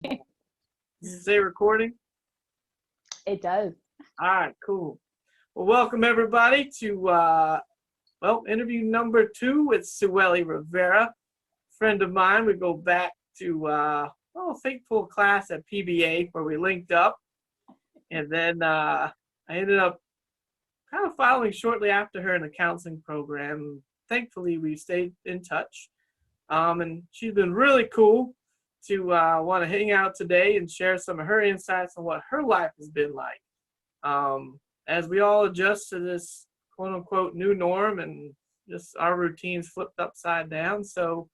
Does it say recording? It does. All right, cool. Well, welcome everybody to interview number 2 with Sueli Rivera, friend of mine. We go back to thankful class at PBA where we linked up, and then I ended up kind of following shortly after her in the counseling program. Thankfully, we stayed in touch, and she's been really cool to want to hang out today and share some of her insights on what her life has been like as we all adjust to this quote unquote new norm and just our routines flipped upside down. So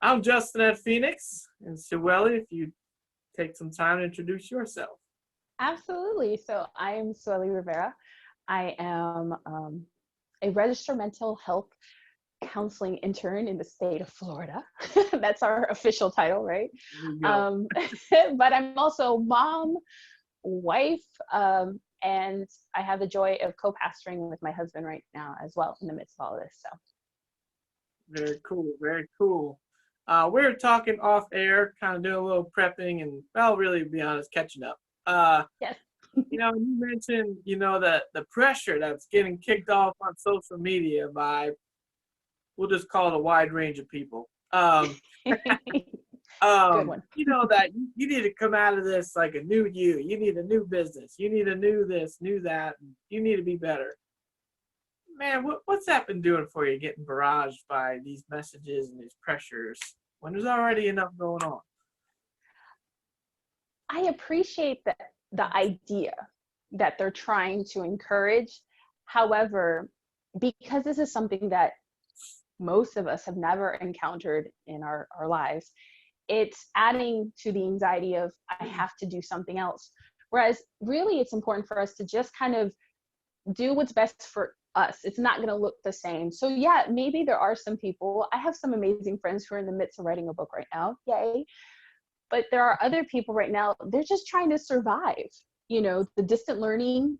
I'm Justin at Phoenix, and Sueli, if you take some time to introduce yourself. Absolutely. So I'm Sueli Rivera. I am a registered mental health counseling intern in the state of Florida. That's our official title, right? But I'm also mom, wife, and I have the joy of co-pastoring with my husband right now as well in the midst of all of this. So very cool, very cool. We were talking off air, kind of doing a little prepping and, well, really, to be honest, catching up. Yes. You mentioned, the pressure that's getting kicked off on social media by, we'll just call it a wide range of people. Good one. That you need to come out of this like a new you. You need a new business. You need a new this, new that. You need to be better. Man, what's that been doing for you, getting barraged by these messages and these pressures when there's already enough going on? I appreciate the idea that they're trying to encourage. However, because this is something that most of us have never encountered in our lives, it's adding to the anxiety of, I have to do something else. Whereas really it's important for us to just kind of do what's best for us. It's not going to look the same. So yeah, maybe there are some people, I have some amazing friends who are in the midst of writing a book right now. Yay. But there are other people right now, they're just trying to survive. The distant learning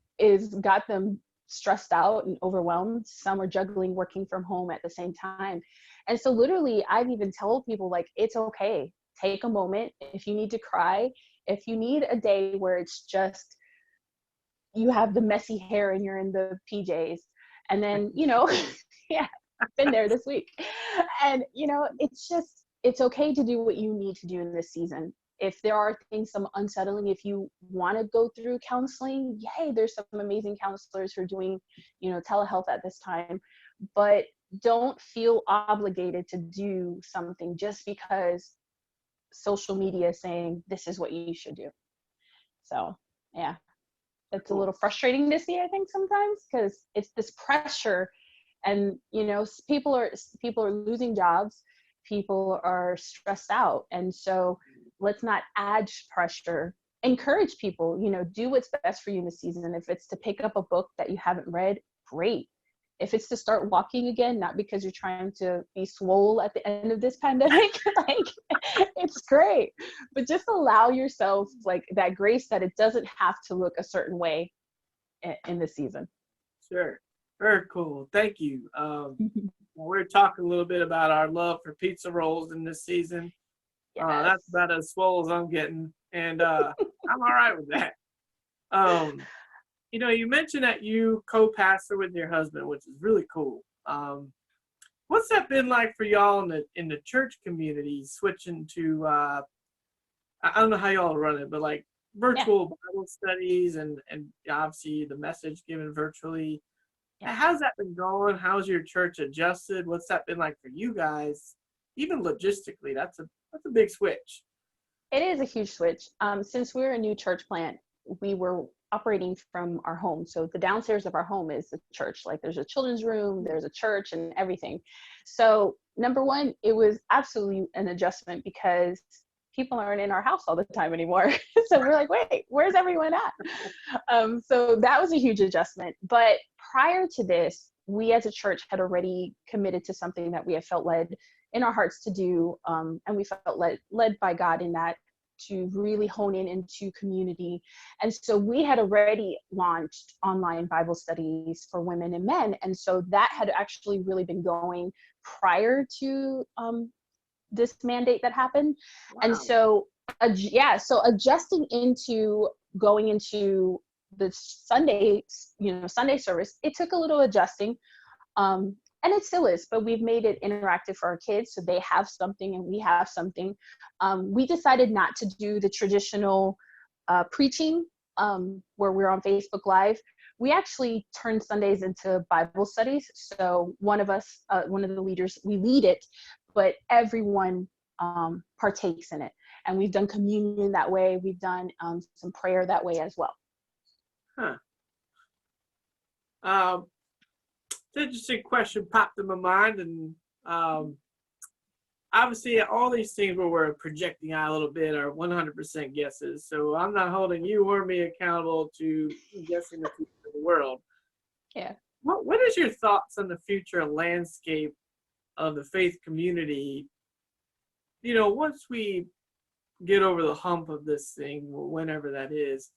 got them stressed out and overwhelmed. Some are juggling working from home at the same time. And so literally I've even told people, like, it's okay. Take a moment. If you need to cry, if you need a day where it's just, you have the messy hair and you're in the PJs, and then, yeah, I've been there this week. And, it's okay to do what you need to do in this season. If there are things, some unsettling, if you want to go through counseling, yay, there's some amazing counselors who are doing, telehealth at this time. But don't feel obligated to do something just because social media is saying this is what you should do. So, yeah, it's a little frustrating to see, I think, sometimes, because it's this pressure, and people are losing jobs, people are stressed out, and so let's not add pressure. Encourage people, do what's best for you in the season. If it's to pick up a book that you haven't read, great. If it's to start walking again, not because you're trying to be swole at the end of this pandemic, it's great. But just allow yourself that grace that it doesn't have to look a certain way in the season. Sure. Very cool. Thank you. We're talking a little bit about our love for pizza rolls in this season. Yes. That's about as swole as I'm getting, and I'm all right with that. You mentioned that you co-pastor with your husband, which is really cool. What's that been like for y'all in the church community, switching to I don't know how y'all run it, but like virtual Bible studies and obviously the message given virtually. Yeah. How's that been going? How's your church adjusted? What's that been like for you guys? Even logistically, that's a big switch. It is a huge switch. Since we're a new church plant, we were operating from our home. So the downstairs of our home is the church. Like, there's a children's room, there's a church and everything. So number one, it was absolutely an adjustment because people aren't in our house all the time anymore. So we're like, wait, where's everyone at? So that was a huge adjustment. But prior to this, we as a church had already committed to something that we had felt led in our hearts to do. And we felt led by God in that, to really hone in into community. And so we had already launched online Bible studies for women and men. And so that had actually really been going prior to this mandate that happened. Wow. And so Yeah, so adjusting into going into the Sunday, Sunday service, it took a little adjusting. And it still is, but we've made it interactive for our kids, so they have something and we have something. We decided not to do the traditional preaching where we're on Facebook Live. We actually turned Sundays into Bible studies. So one of us, one of the leaders, we lead it, but everyone partakes in it. And we've done communion that way. We've done some prayer that way as well. Huh. Interesting question popped in my mind, and obviously all these things where we're projecting out a little bit are 100% guesses. So I'm not holding you or me accountable to guessing the future of the world. Yeah. What is your thoughts on the future landscape of the faith community? Once we get over the hump of this thing, whenever that is,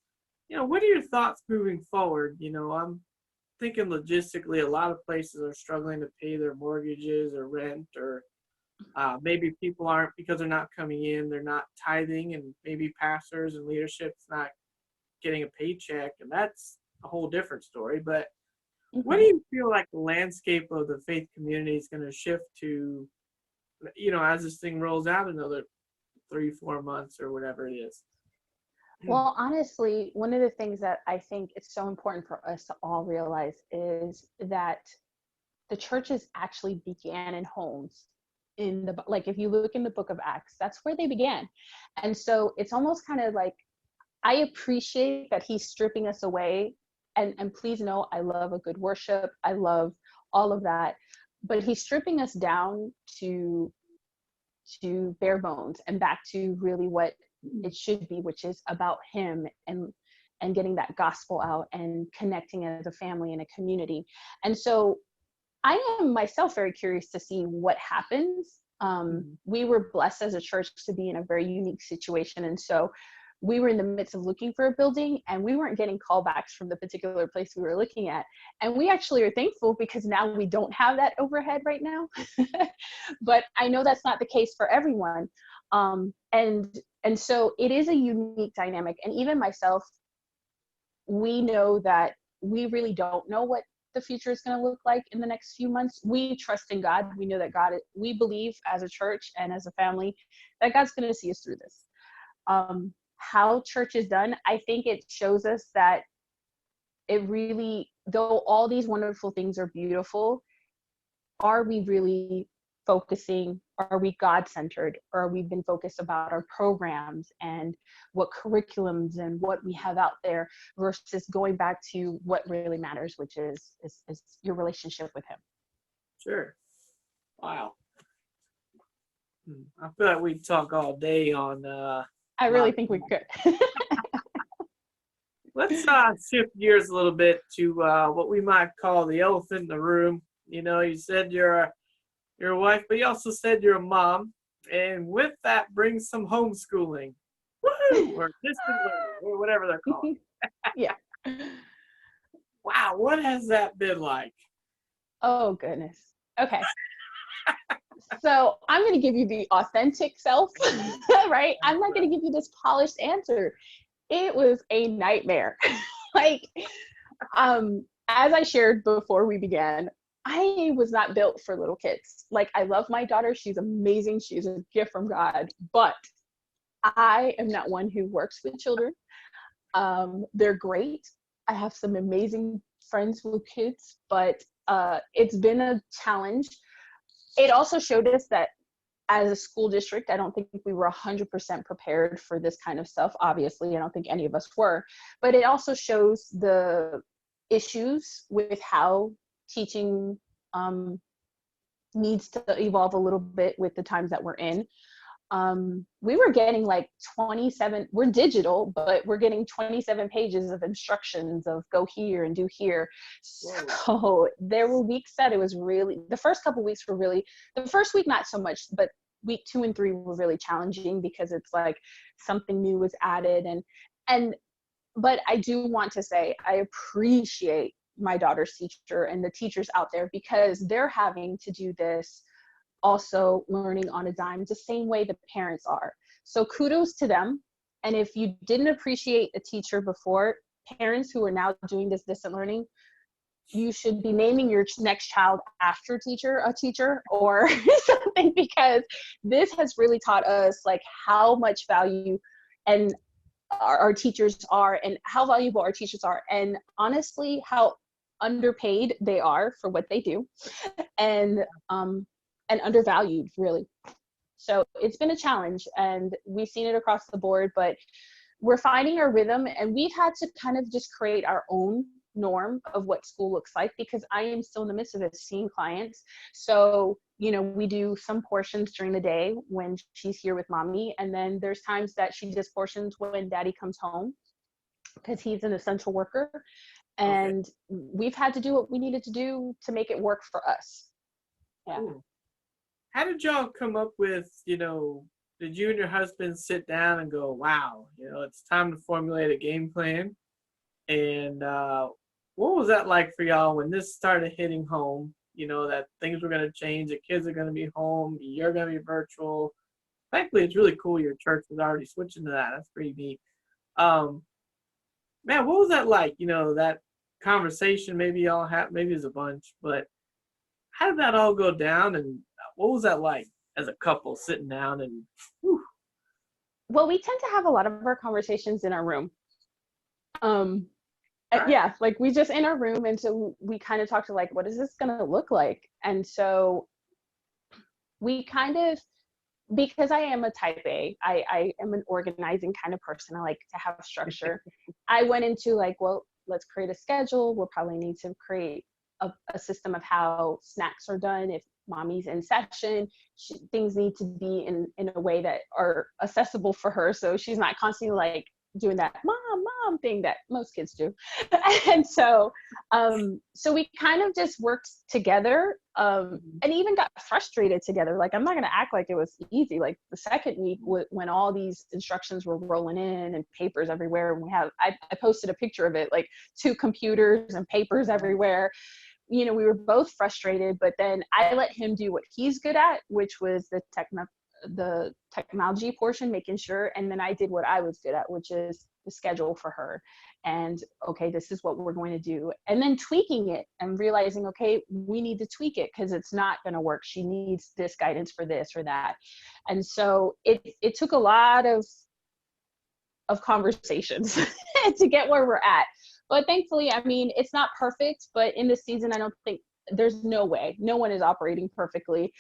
what are your thoughts moving forward? I'm thinking logistically, a lot of places are struggling to pay their mortgages or rent, or maybe people aren't, because they're not coming in, they're not tithing, and maybe pastors and leadership's not getting a paycheck, and that's a whole different story. But what do you feel like the landscape of the faith community is going to shift to, as this thing rolls out another 3-4 months or whatever it is? Well, honestly, one of the things that I think it's so important for us to all realize is that the churches actually began in homes. If you look in the book of Acts, that's where they began. And so it's almost kind of like, I appreciate that he's stripping us away. And please know, I love a good worship. I love all of that. But he's stripping us down to bare bones and back to really what it should be, which is about him and getting that gospel out and connecting as a family and a community. And so I am myself very curious to see what happens. We were blessed as a church to be in a very unique situation. And so we were in the midst of looking for a building, and we weren't getting callbacks from the particular place we were looking at. And we actually are thankful, because now we don't have that overhead right now. But I know that's not the case for everyone. And so it is a unique dynamic. And even myself, we know that we really don't know what the future is going to look like in the next few months. We trust in God. We know that we believe as a church and as a family that God's going to see us through this. How church is done, I think it shows us that it really, though all these wonderful things are beautiful, are we really focusing? Are we God-centered? Or are we been focused about our programs and what curriculums and what we have out there, versus going back to what really matters, which is your relationship with him? Sure. Wow. I feel like we'd talk all day on I really think we could. Let's shift gears a little bit to what we might call the elephant in the room. You said you're a wife, but you also said you're a mom, and with that brings some homeschooling. Woohoo! Or distant learning, or whatever they're called. Yeah. Wow, what has that been like? Oh, goodness. Okay. So I'm going to give you the authentic self, right? I'm not going to give you this polished answer. It was a nightmare. As I shared before we began, I was not built for little kids. I love my daughter. She's amazing. She's a gift from God, but I am not one who works with children. They're great. I have some amazing friends with kids, but it's been a challenge. It also showed us that as a school district, I don't think we were 100% prepared for this kind of stuff. Obviously, I don't think any of us were, but it also shows the issues with how teaching needs to evolve a little bit with the times that we're in. We were getting 27, we're digital, but we're getting 27 pages of instructions of go here and do here. So there were weeks that it was really, the first couple weeks were really, the first week, not so much, but week 2 and 3 were really challenging, because it's something new was added. But I do want to say, I appreciate my daughter's teacher and the teachers out there, because they're having to do this also learning on a dime, the same way the parents are. So kudos to them. And if you didn't appreciate a teacher before, parents who are now doing this distant learning, you should be naming your next child after a teacher or something, because this has really taught us like how much value and our teachers are, and how valuable our teachers are, and honestly how underpaid they are for what they do, and undervalued, really. So it's been a challenge, and we've seen it across the board, but we're finding our rhythm, and we've had to kind of just create our own norm of what school looks like, because I am still in the midst of it, seeing clients. So, you know, we do some portions during the day when she's here with mommy, and then there's times that she does portions when daddy comes home, because he's an essential worker. And we've had to do what we needed to do to make it work for us. Yeah. Cool. How did y'all come up with, did you and your husband sit down and go, wow, it's time to formulate a game plan? And what was that like for y'all when this started hitting home, that things were going to change, the kids are going to be home, you're going to be virtual. Thankfully, it's really cool your church was already switching to that. That's pretty neat. Man, what was that like, that conversation maybe y'all had, maybe it was a bunch, but how did that all go down, and what was that like as a couple sitting down and whew. Well, we tend to have a lot of our conversations in our room. Right. Yeah, like we just in our room, and so we kind of talk to like, what is this gonna look like? And so we kind of, because I am a type A, I am an organizing kind of person. I like to have structure. I went into like, well, let's create a schedule. We'll probably need to create a system of how snacks are done. If mommy's in session, things need to be in a way that are accessible for her, so she's not constantly like doing that mom thing that most kids do. And so so we kind of just worked together, and even got frustrated together. Like, I'm not going to act like it was easy. Like the second week, when all these instructions were rolling in and papers everywhere, and I posted a picture of it, like 2 computers and papers everywhere. We were both frustrated, but then I let him do what he's good at, which was the technology portion, making sure, and then I did what I was good at, which is the schedule for her. And okay, this is what we're going to do, and then tweaking it and realizing, okay, we need to tweak it because it's not going to work. She needs this guidance for this or that. And so it took a lot of conversations to get where we're at. But thankfully, I mean, it's not perfect, but in this season, I don't think, there's no way, no one is operating perfectly.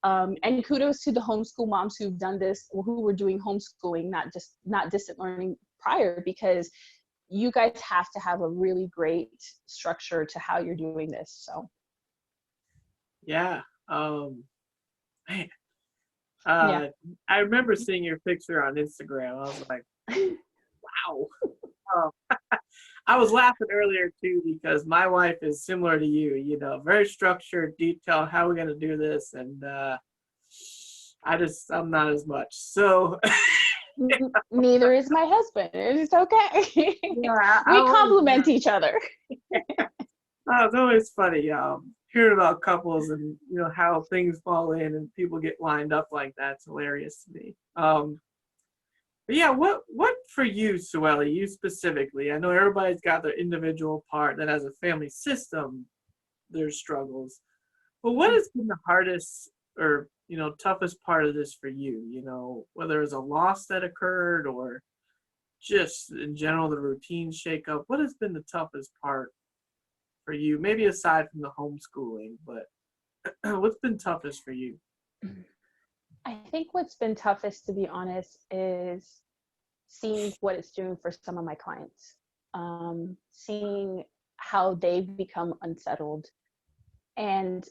And kudos to the homeschool moms who've done this, who were doing homeschooling, not distant learning prior, because you guys have to have a really great structure to how you're doing this. So. Yeah. Man. Yeah. I remember seeing your picture on Instagram. I was like, wow. I was laughing earlier too, because my wife is similar to you, very structured, detailed, how we're going to do this. And I'm not as much. So Neither is my husband. It's okay. yeah, We complement each other. It's always funny hearing about couples and how things fall in and people get lined up like that. It's hilarious to me. But yeah, what for you, Sueli, you specifically? I know everybody's got their individual part, that as a family system, there's struggles. But what has been the hardest or toughest part of this for you? Whether it's a loss that occurred or just in general the routine shakeup. What has been the toughest part for you? Maybe aside from the homeschooling, but what's been toughest for you? I think what's been toughest, to be honest, is seeing what it's doing for some of my clients, seeing how they've become unsettled. And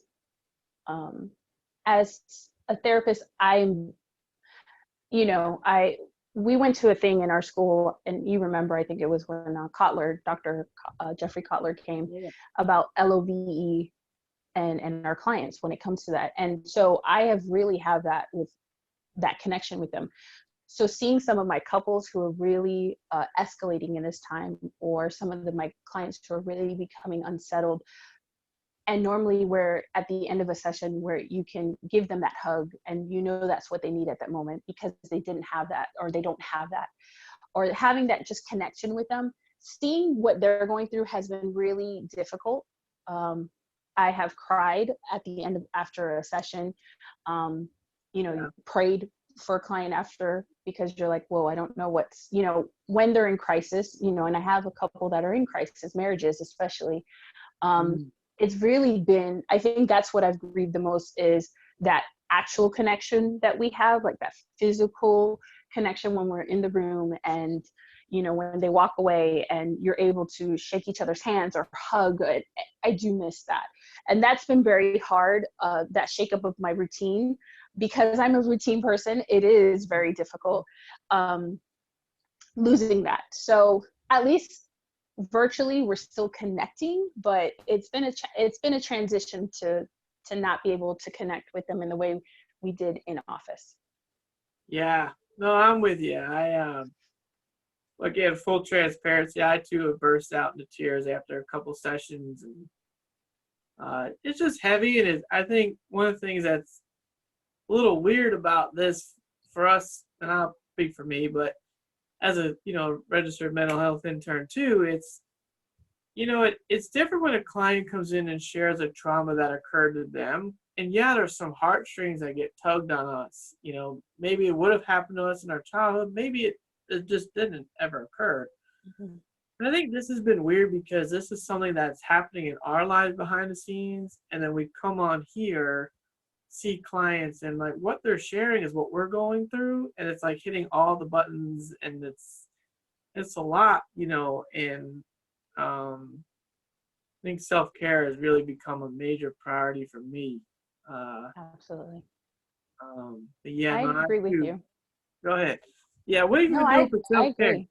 as a therapist, we went to a thing in our school, and you remember, I think it was when Dr. Jeffrey Kotler came, about LOVE and our clients when it comes to that. And so I have really have that with that connection with them. So seeing some of my couples who are really escalating in this time, or some of my clients who are really becoming unsettled, And normally we're at the end of a session where you can give them that hug, and you know that's what they need at that moment because they didn't have that, or they don't have that, or having that just connection with them. Seeing what they're going through has been really difficult. I have cried at the end of after a session. Yeah. Prayed for a client after, because you're like, whoa, I don't know what's, when they're in crisis, and I have a couple that are in crisis, marriages especially. Mm. It's really been, I think that's what I've grieved the most, is that actual connection that we have, like that physical connection when we're in the room, and when they walk away and you're able to shake each other's hands or hug. I do miss that. And that's been very hard, that shakeup of my routine, because I'm a routine person. It is very difficult, losing that. So at least virtually we're still connecting, but it's been a transition to not be able to connect with them in the way we did in office. Yeah, no, I'm with you. Again, full transparency, I too have burst out into tears after a couple sessions, and it's just heavy. And I think one of the things that's a little weird about this for us, and I'll speak for me, but as a registered mental health intern too, it's different when a client comes in and shares a trauma that occurred to them. And yeah, there's some heartstrings that get tugged on us. Maybe it would have happened to us in our childhood. Maybe it just didn't ever occur. Mm-hmm. And I think this has been weird because this is something that's happening in our lives behind the scenes. And then we come on here, see clients, and like what they're sharing is what we're going through. And it's like hitting all the buttons, and it's a lot, and I think self-care has really become a major priority for me. Absolutely. But yeah, I no, agree with you. Go ahead. Yeah, what are you No, gonna do for I self-care? agree.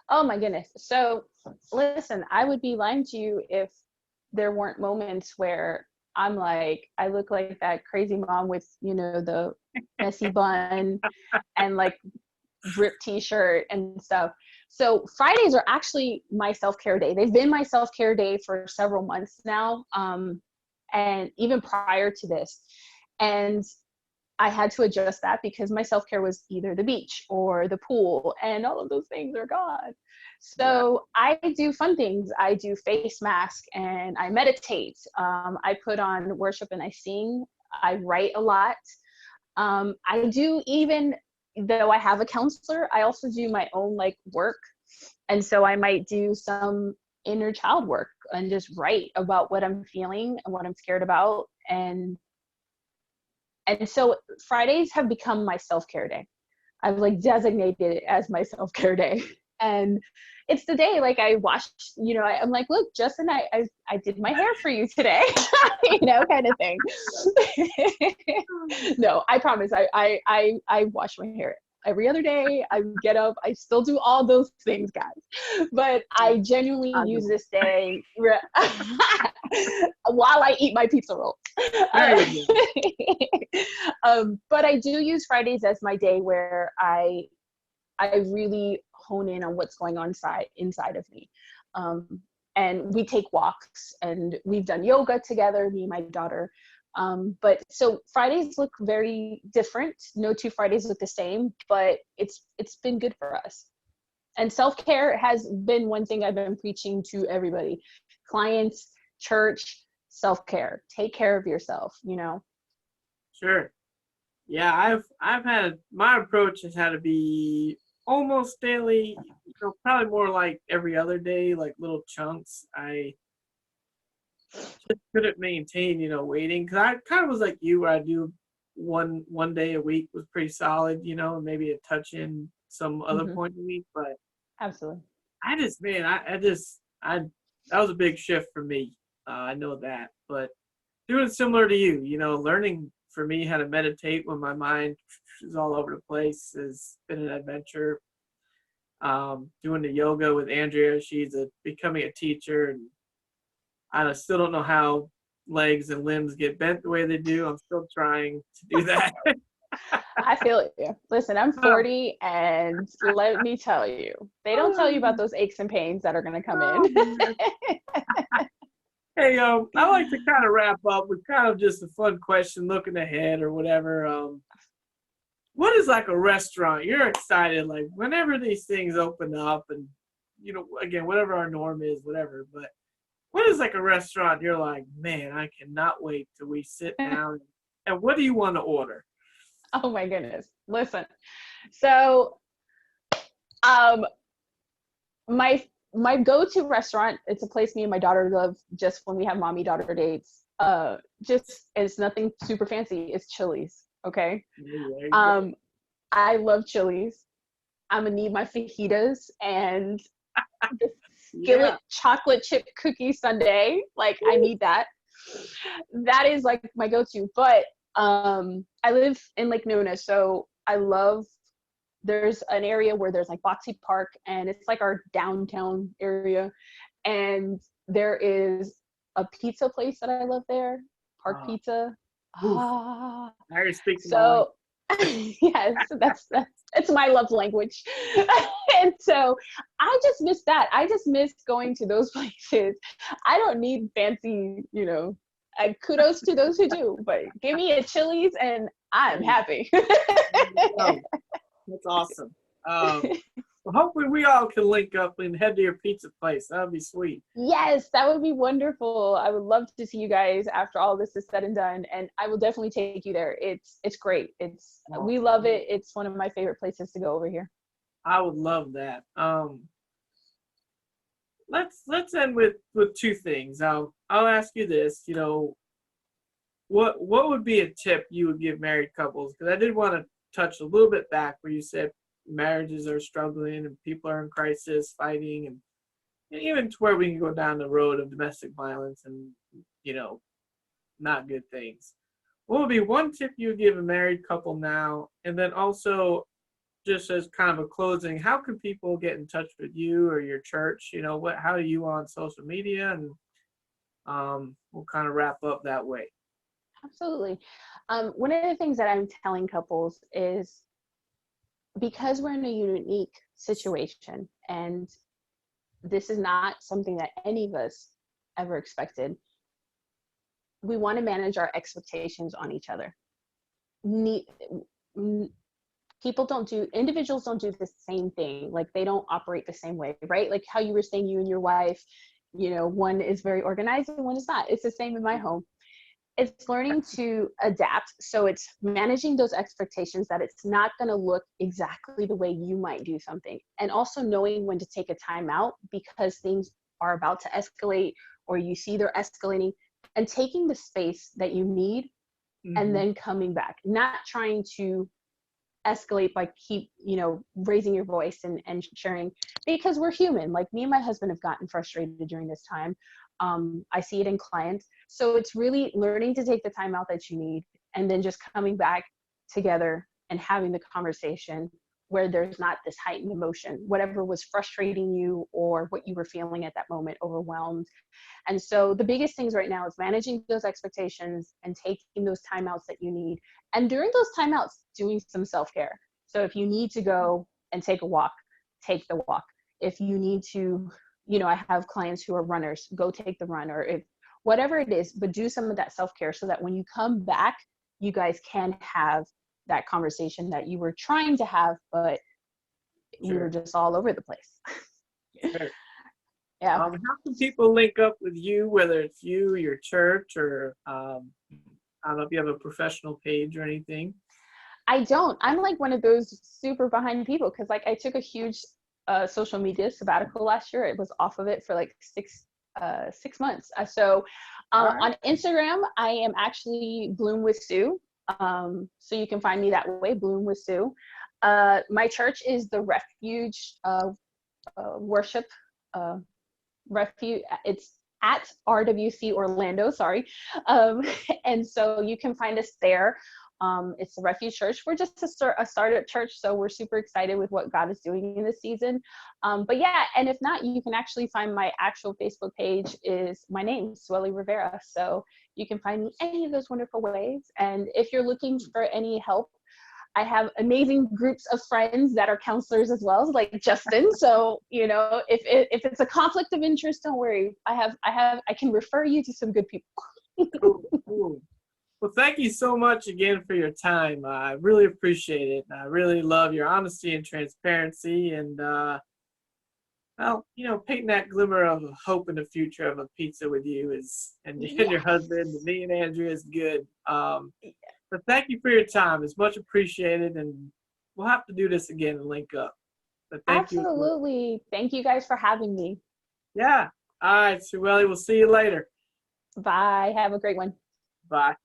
Oh my goodness. So listen, I would be lying to you if there weren't moments where I'm like, I look like that crazy mom with, the messy bun and like ripped t-shirt and stuff. So Fridays are actually my self-care day. They've been my self-care day for several months now. And even prior to this. And I had to adjust that because my self-care was either the beach or the pool, and all of those things are gone. So I do fun things. I do face mask and I meditate. I put on worship and I sing. I write a lot. I do, even though I have a counselor, I also do my own work. And so I might do some inner child work and just write about what I'm feeling and what I'm scared about. And so Fridays have become my self-care day. I've designated it as my self-care day. And it's the day I washed, I'm like, look, Justin, I did my hair for you today, kind of thing. No, I promise. I wash my hair every other day. I get up, I still do all those things, guys. But I genuinely use this day while I eat my pizza roll. But I do use Fridays as my day where I really hone in on what's going on inside of me. And we take walks, and we've done yoga together, me and my daughter. But so Fridays look very different. No two Fridays look the same, but it's been good for us. And self-care has been one thing I've been preaching to everybody, clients, church, self-care. Take care of yourself, Sure. Yeah, I've had, my approach has had to be almost daily, probably more like every other day, like little chunks. I just couldn't maintain, waiting, because I kind of was like you, where I do one day a week was pretty solid, and maybe a touch in some other point in the week. But absolutely, I just, man, that was a big shift for me. I know that, but doing similar to you, learning for me how to meditate when my mind is all over the place has been an adventure. Doing the yoga with Andrea, she's becoming a teacher, and I still don't know how legs and limbs get bent the way they do. I'm still trying to do that. I feel you. Listen, I'm 40, and let me tell you, they don't tell you about those aches and pains that are going to come in. Hey, I like to kind of wrap up with kind of just a fun question, looking ahead or whatever. What is like a restaurant? You're excited, like whenever these things open up, and again, whatever our norm is, whatever. But what is like a restaurant? You're like, man, I cannot wait till we sit down. And what do you want to order? Oh my goodness. Listen. So, um, my my go-to restaurant, it's a place me and my daughter love just when we have mommy daughter dates. Just it's nothing super fancy. It's Chili's. Okay. There you go. Um, I love Chili's. I'm gonna need my fajitas and the skillet Yeah. chocolate chip cookie sundae. Like I Ooh. need that. That is like my go-to. But I live in Lake Nona, so I love there's an area where there's like Boxy Park and it's like our downtown area. And there is a pizza place that I love there, Park Uh, Pizza. ooh, Ah, now you're speaking my language. so yes, that's my love language. And so I just miss that. I just miss going to those places. I don't need fancy, and kudos to those who do, but give me a Chili's and I'm happy. Oh, that's awesome. Well, hopefully we all can link up and head to your pizza place. That would be sweet. Yes, that would be wonderful. I would love to see you guys after all this is said and done, and I will definitely take you there. It's great. We love Awesome. it. It's one of my favorite places to go over here. I would love that. Let's end with two things. I'll ask you this. What would be a tip you would give married couples? Because I did want to touch a little bit back where you said marriages are struggling and people are in crisis, fighting, and even to where we can go down the road of domestic violence and you know not good things. What would be one tip you would give a married couple now? And then also, just as kind of a closing, how can people get in touch with you or your church? How are you on social media? And we'll kind of wrap up that way. Absolutely. One of the things that I'm telling couples is because we're in a unique situation and this is not something that any of us ever expected, we want to manage our expectations on each other. Individuals don't do the same thing. Like they don't operate the same way, right? Like how you were saying, you and your wife, one is very organized and one is not. It's the same in my home. It's learning to adapt. So it's managing those expectations that it's not going to look exactly the way you might do something. And also knowing when to take a time out because things are about to escalate or you see they're escalating, and taking the space that you need and Mm-hmm. then coming back, not trying to escalate by raising your voice and sharing, because we're human. Like me and my husband have gotten frustrated during this time. I see it in clients. So it's really learning to take the time out that you need and then just coming back together and having the conversation where there's not this heightened emotion, whatever was frustrating you or what you were feeling at that moment, overwhelmed. And so the biggest things right now is managing those expectations and taking those timeouts that you need. And during those timeouts, doing some self-care. So if you need to go and take a walk, take the walk. If you need to, I have clients who are runners, go take the run, or if whatever it is, but do some of that self-care so that when you come back, you guys can have that conversation that you were trying to have, but we were Sure. just all over the place. Sure. Yeah. How can people link up with you, whether it's you, your church, or I don't know if you have a professional page or anything? I don't. I'm like one of those super behind people because like I took a huge social media sabbatical last year. It was off of it for like 6 months. All right. On Instagram, I am actually Bloom with Sue. So you can find me that way, Bloom with Sue. My church is the Refuge Worship uh, Refuge. It's at RWC Orlando, sorry. Um, and so you can find us there. It's the Refuge Church. We're just a startup church, so we're super excited with what God is doing in this season. But yeah, and if not, you can actually find my actual Facebook page is my name, Sueli Rivera. So you can find me any of those wonderful ways. And if you're looking for any help, I have amazing groups of friends that are counselors as well, like Justin. So, you know, if it's a conflict of interest, don't worry. I can refer you to some good people. Cool, cool. Well, thank you so much again for your time. I really appreciate it. I really love your honesty and transparency, and well, you know, painting that glimmer of hope in the future of a pizza with you is, and your Yes. husband, and me and Andrea is good. But thank you for your time. It's much appreciated, and we'll have to do this again and link up. But thank you as well. Absolutely. Thank you guys for having me. Yeah. All right, Sue Ellie, we'll see you later. Bye. Have a great one. Bye.